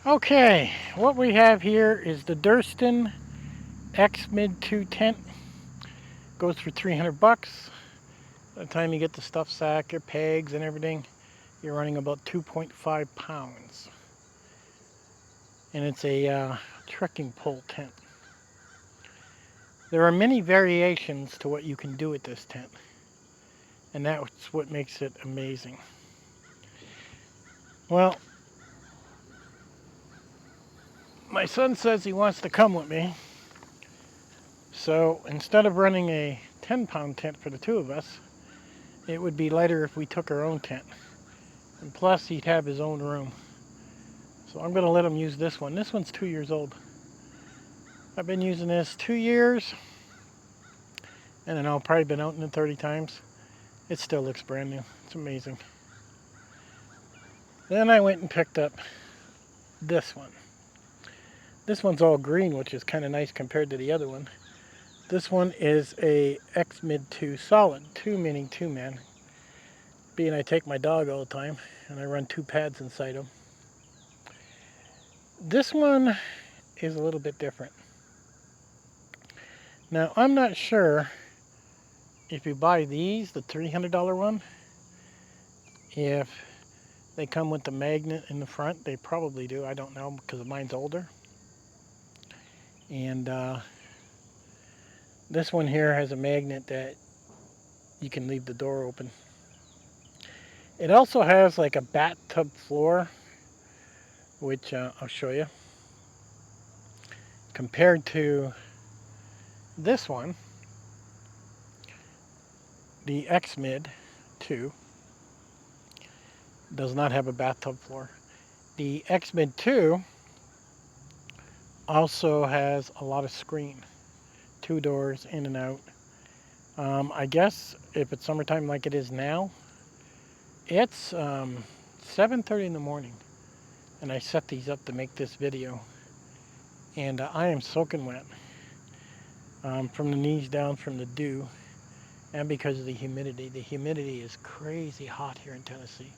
Okay, what we have here is the Durston X-Mid 2 tent. Goes for 300 bucks. By the time you get the stuff sack, your pegs and everything, you're running about 2.5 pounds. And it's a trekking pole tent. There are many variations to what you can do with this tent. And that's what makes it amazing. Well, my son says he wants to come with me. So instead of running a 10-pound tent for the two of us, it would be lighter if we took our own tent. And plus, he'd have his own room. So I'm going to let him use this one. This one's 2 years old. I've been using this 2 years. I don't know, probably been out in it 30 times. It still looks brand new. It's amazing. Then I went and picked up this one. This one's all green, which is kind of nice compared to the other one. This one is a X-Mid 2 solid. 2 meaning 2 man. Being I take my dog all the time and I run 2 pads inside him. This one is a little bit different. Now I'm not sure if you buy these, the $300 one, if they come with the magnet in the front. They probably do. I don't know because mine's older. And this one here has a magnet that you can leave the door open. It also has like a bathtub floor, which I'll show you. Compared to this one, the X-Mid 2 does not have a bathtub floor. The X-Mid 2 also has a lot of screen. 2 doors in and out. I guess if it's summertime like it is now, it's 7:30 in the morning. And I set these up to make this video. And I am soaking wet. From the knees down from the dew. And because of the humidity. The humidity is crazy hot here in Tennessee.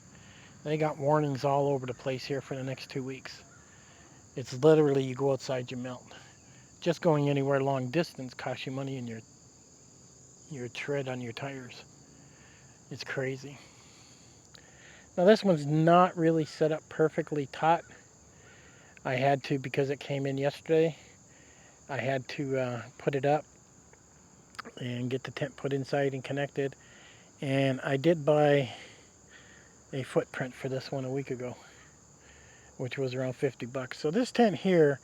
They got warnings all over the place here for the next 2 weeks. It's literally you go outside, you melt. Just going anywhere long distance costs you money in your tread on your tires. It's crazy. Now this one's not really set up perfectly taut. I had to, because it came in yesterday, I had to put it up and get the tent put inside and connected. And I did buy a footprint for this one a week ago, which was around 50 bucks. So this tent here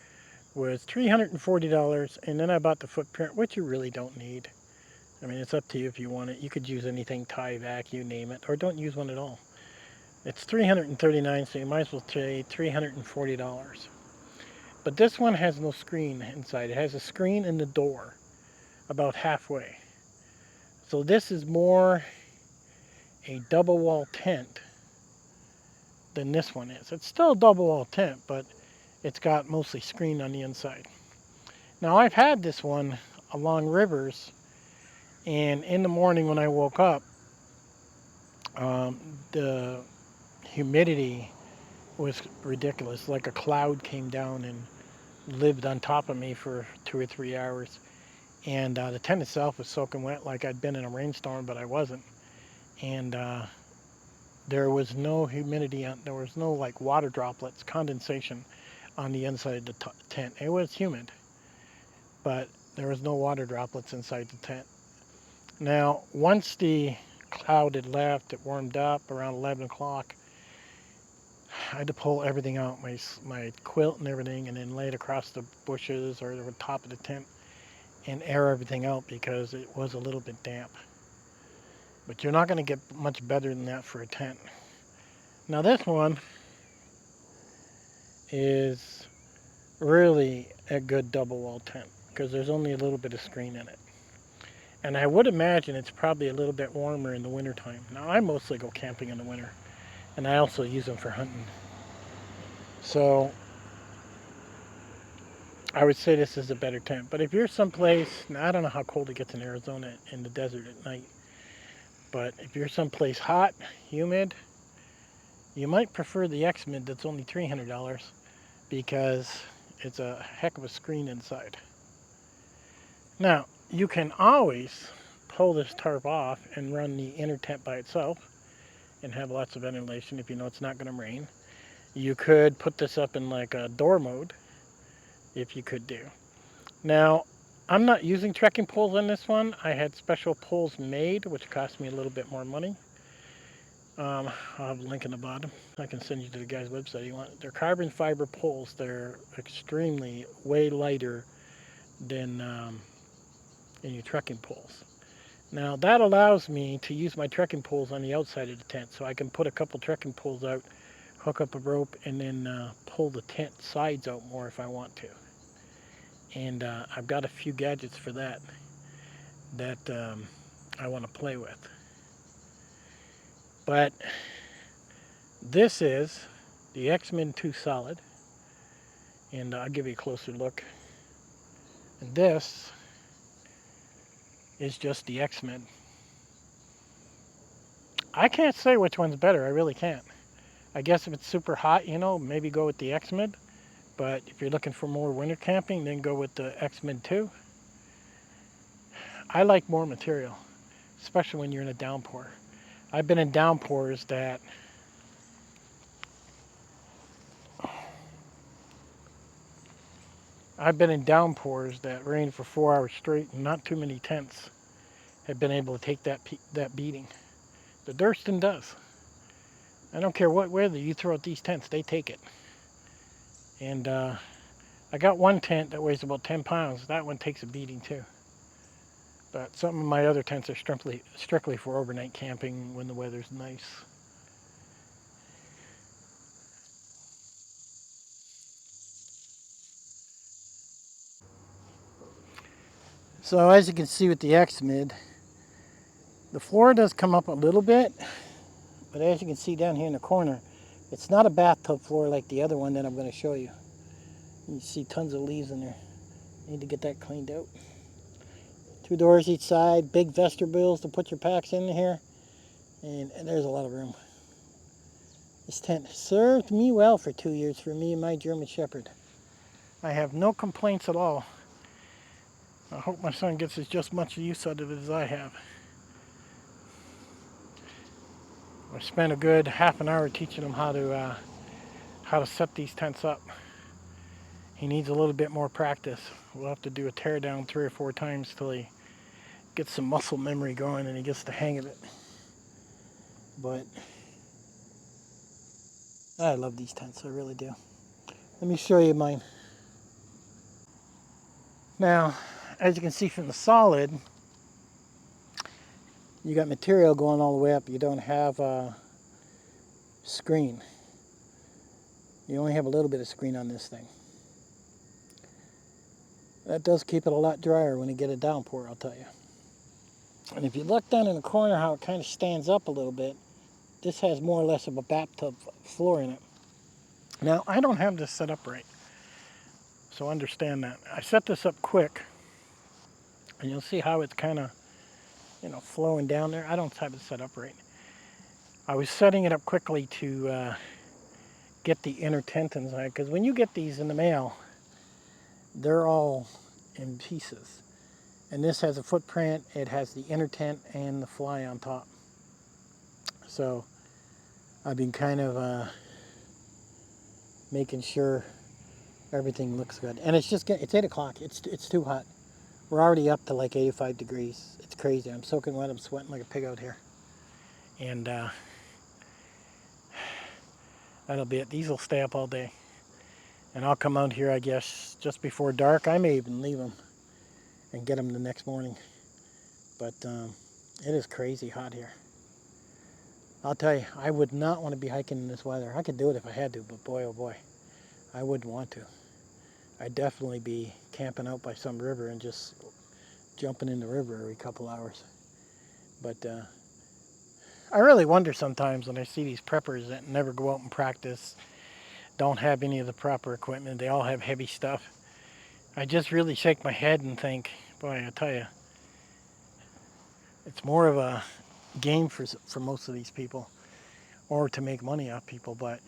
was $340, and then I bought the footprint, which you really don't need. I mean, it's up to you if you want it. You could use anything, tie, vac, you name it, or don't use one at all. It's $339, so you might as well pay $340. But this one has no screen inside. It has a screen in the door, about halfway. So this is more a double wall tent than this one is. It's still a double wall tent, but it's got mostly screen on the inside. Now I've had this one along rivers, and in the morning when I woke up, the humidity was ridiculous. Like a cloud came down and lived on top of me for 2 or 3 hours. And the tent itself was soaking wet like I'd been in a rainstorm, but I wasn't. And there was no humidity, there was no like water droplets, condensation on the inside of the tent. It was humid, but there was no water droplets inside the tent. Now, once the cloud had left, it warmed up around 11 o'clock. I had to pull everything out, my quilt and everything, and then lay it across the bushes or the top of the tent and air everything out because it was a little bit damp. But you're not going to get much better than that for a tent. Now this one is really a good double wall tent because there's only a little bit of screen in it. And I would imagine it's probably a little bit warmer in the wintertime. Now I mostly go camping in the winter, and I also use them for hunting. So I would say this is a better tent. But if you're someplace, now I don't know how cold it gets in Arizona in the desert at night, but if you're someplace hot, humid, you might prefer the X-Mid that's only $300. because it's a heck of a screen inside. Now, you can always pull this tarp off and run the inner tent by itself and have lots of ventilation if you know it's not going to rain. You could put this up in like a door mode if you could do. Now, I'm not using trekking poles on this one. I had special poles made, which cost me a little bit more money. I'll have a link in the bottom. I can send you to the guy's website if you want. They're carbon fiber poles. They're extremely way lighter than any trekking poles. Now that allows me to use my trekking poles on the outside of the tent, so I can put a couple trekking poles out, hook up a rope, and then pull the tent sides out more if I want to. And I've got a few gadgets for that I want to play with. But this is the X-Mid 2 Solid, and I'll give you a closer look. And this is just the X-Mid. I can't say which one's better, I really can't. I guess if it's super hot, maybe go with the X-Mid. But if you're looking for more winter camping, then go with the X-Mid 2. I like more material, especially when you're in a downpour. I've been in downpours that rain for 4 hours straight, and not too many tents have been able to take that beating. The Durston does. I don't care what weather you throw at these tents, they take it. And I got one tent that weighs about 10 pounds. That one takes a beating too. But some of my other tents are strictly for overnight camping when the weather's nice. So as you can see with the X-Mid, the floor does come up a little bit, but as you can see down here in the corner, it's not a bathtub floor like the other one that I'm going to show you. You see tons of leaves in there. Need to get that cleaned out. 2 doors each side, big vestibules to put your packs in here, and there's a lot of room. This tent served me well for 2 years for me and my German Shepherd. I have no complaints at all. I hope my son gets as just much use out of it as I have. I spent a good half an hour teaching him how to set these tents up. He needs a little bit more practice. We'll have to do a tear down 3 or 4 times till he gets some muscle memory going and he gets the hang of it. But I love these tents, I really do. Let me show you mine. Now, as you can see from the Solid, you got material going all the way up. You don't have a screen. You only have a little bit of screen on this thing. That does keep it a lot drier when you get a downpour, I'll tell you. And if you look down in the corner how it kind of stands up a little bit, this has more or less of a bathtub floor in it. Now, I don't have this set up right, so understand that. I set this up quick, and you'll see how it's kind of, flowing down there. I don't have it set up right. I was setting it up quickly to get the inner tent inside, because when you get these in the mail, they're all in pieces. And this has a footprint, it has the inner tent and the fly on top. So I've been kind of making sure everything looks good. And it's 8 o'clock, it's too hot. We're already up to like 85 degrees. It's crazy. I'm soaking wet, I'm sweating like a pig out here. And that'll be it. These will stay up all day. And I'll come out here, I guess, just before dark. I may even leave them and get them the next morning. But it is crazy hot here. I'll tell you, I would not want to be hiking in this weather. I could do it if I had to, but boy, oh boy, I wouldn't want to. I'd definitely be camping out by some river and just jumping in the river every couple hours. But I really wonder sometimes when I see these preppers that never go out and practice, don't have any of the proper equipment, they all have heavy stuff. I just really shake my head and think, boy, I tell you, it's more of a game for most of these people, or to make money off people. But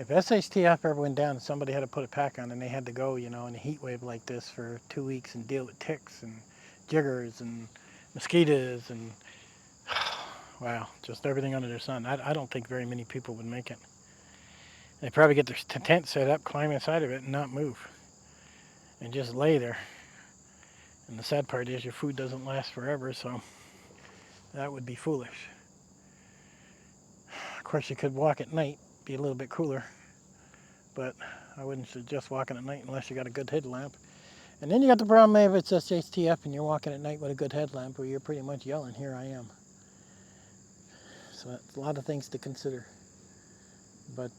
If SHTF ever went down and somebody had to put a pack on and they had to go, in a heat wave like this for 2 weeks and deal with ticks and jiggers and mosquitoes and wow, just everything under the sun. I don't think very many people would make it. They probably get their tent set up, climb inside of it, and not move, and just lay there. And the sad part is your food doesn't last forever, so that would be foolish. Of course, you could walk at night, be a little bit cooler, but I wouldn't suggest walking at night unless you got a good headlamp. And then you got the problem if it's SHTF and you're walking at night with a good headlamp where you're pretty much yelling, "Here I am." So it's a lot of things to consider. But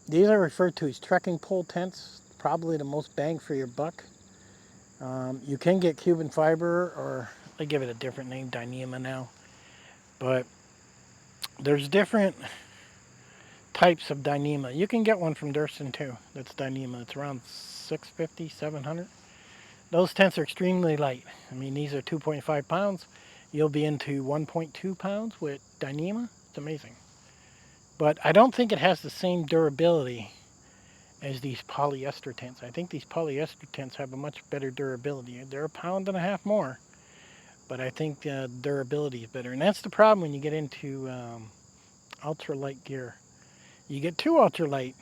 these are referred to as trekking pole tents, probably the most bang for your buck. You can get Cuban fiber, or they give it a different name, Dyneema now. But there's different types of Dyneema. You can get one from Durston too. That's Dyneema. It's around 650, 700. Those tents are extremely light. I mean, these are 2.5 pounds. You'll be into 1.2 pounds with Dyneema. It's amazing. But I don't think it has the same durability as these polyester tents. I think these polyester tents have a much better durability. They're a pound and a half more, but I think durability is better. And that's the problem when you get into ultralight gear. You get too ultralight,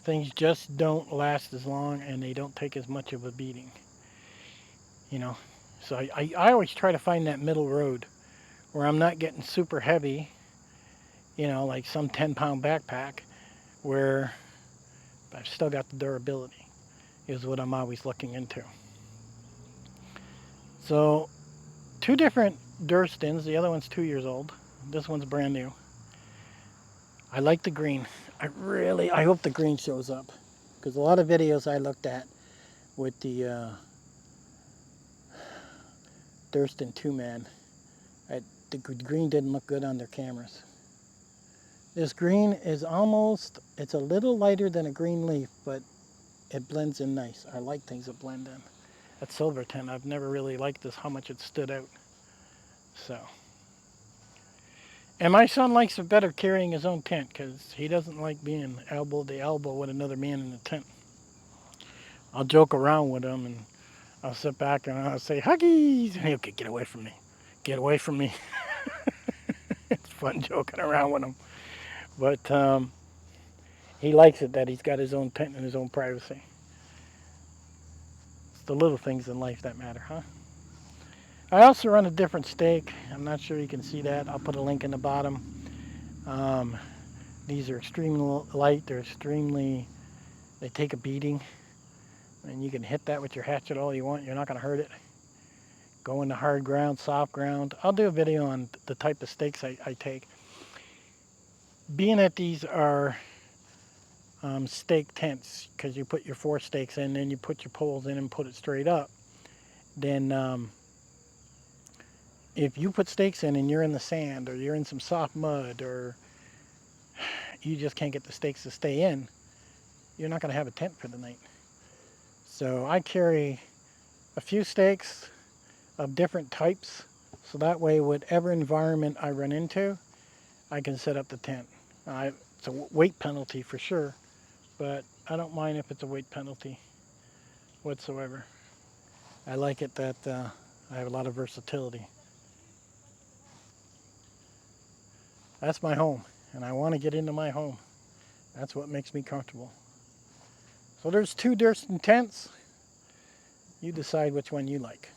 things just don't last as long and they don't take as much of a beating. So I always try to find that middle road where I'm not getting super heavy, like some 10-pound backpack, where I've still got the durability, is what I'm always looking into. So 2 different Durstons. The other one's 2 years old. This one's brand new. I like the green. I hope the green shows up, because a lot of videos I looked at with the Durston 2-man, the green didn't look good on their cameras. This green is it's a little lighter than a green leaf, but it blends in nice. I like things that blend in. That silver tent, I've never really liked this, how much it stood out. So. And my son likes it better carrying his own tent, because he doesn't like being elbow to elbow with another man in the tent. I'll joke around with him, and I'll sit back and I'll say, "Huggies!" And he'll get away from me. Get away from me. It's fun joking around with him. But he likes it that he's got his own tent and his own privacy. It's the little things in life that matter, huh? I also run a different stake. I'm not sure you can see that. I'll put a link in the bottom. These are extremely light. They take a beating. And you can hit that with your hatchet all you want. You're not going to hurt it. Go into hard ground, soft ground. I'll do a video on the type of stakes I take. Being that these are stake tents, because you put your 4 stakes in, then you put your poles in and put it straight up, then if you put stakes in and you're in the sand, or you're in some soft mud, or you just can't get the stakes to stay in, you're not going to have a tent for the night. So I carry a few stakes of different types, so that way whatever environment I run into, I can set up the tent. It's a weight penalty for sure, but I don't mind if it's a weight penalty whatsoever. I like it that I have a lot of versatility. That's my home, and I want to get into my home. That's what makes me comfortable. So there's 2 Durston tents. You decide which one you like.